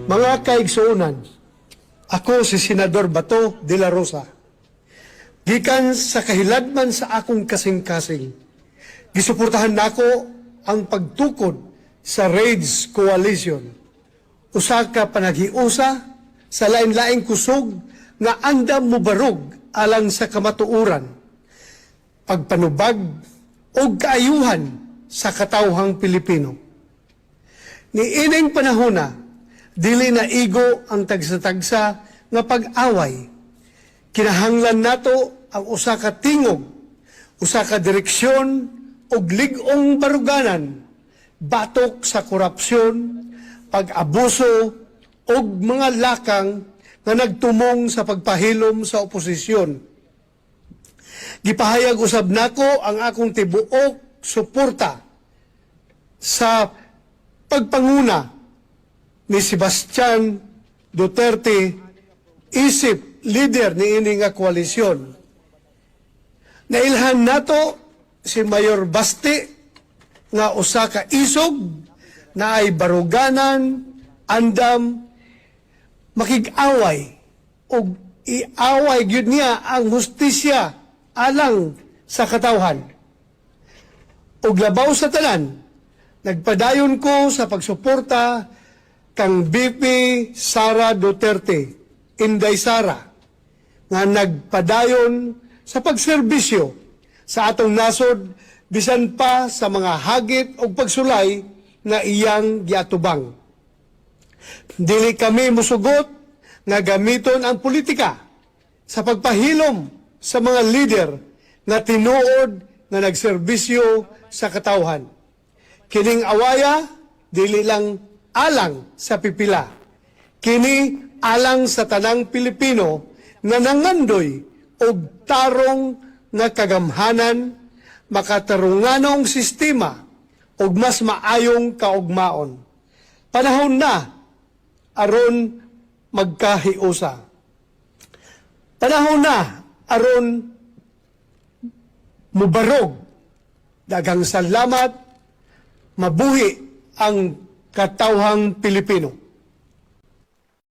Mga kaigsuunan, ako si Senador Bato de la Rosa. Gikan sa kahiladman sa akong kasing-kasing, gisuportahan nako ang pagtukod sa RAIDS Coalition. Usa ka panaghiusa sa lain-laing kusog nga andam mobarog alang sa kamatuoran, pagpanubag o kaayuhan sa katawhang Pilipino. Niining panahona, dili na igo ang tagsa-tagsa nga pag-away. Kinahanglan nato ang usa ka tingog, usa ka direksyon ug lig-ong baruganan, batok sa korupsyon, pag-abuso ug mga lakang nga nagtumong sa pagpahilom sa oposisyon. Gipahayag usab nako ang akong tibuok suporta sa pagpanguna ni Sebastian Duterte, isip leader ni ini nga koalisyon. Nailhan nato si Mayor Baste nga usa ka isog na ay baruganan, andam, makig-away o iaway gyud niya ang hustisya alang sa katawhan. Og labaw sa tanan, nagpadayon ko sa pagsuporta kang BP Sara Duterte, Inday Sara, nga nagpadayon sa pagserbisyo sa atong nasod bisan pa sa mga hagit o pagsulay na iyang giatubang. Dili kami musugot nga gamiton ang politika sa pagpahilom sa mga leader nga tinuod nga nagserbisyo sa katawhan. Kining awaya, dili lang alang sa pipila. Kini alang sa tanang Pilipino na nangandoy og tarong nga kagamhanan, makatarunganong sistema og mas maayong kaugmaon. Panahon na aron magkahiusa. Panahon na aron mubarog. Daghang salamat, mabuhi ang katawhang Pilipino.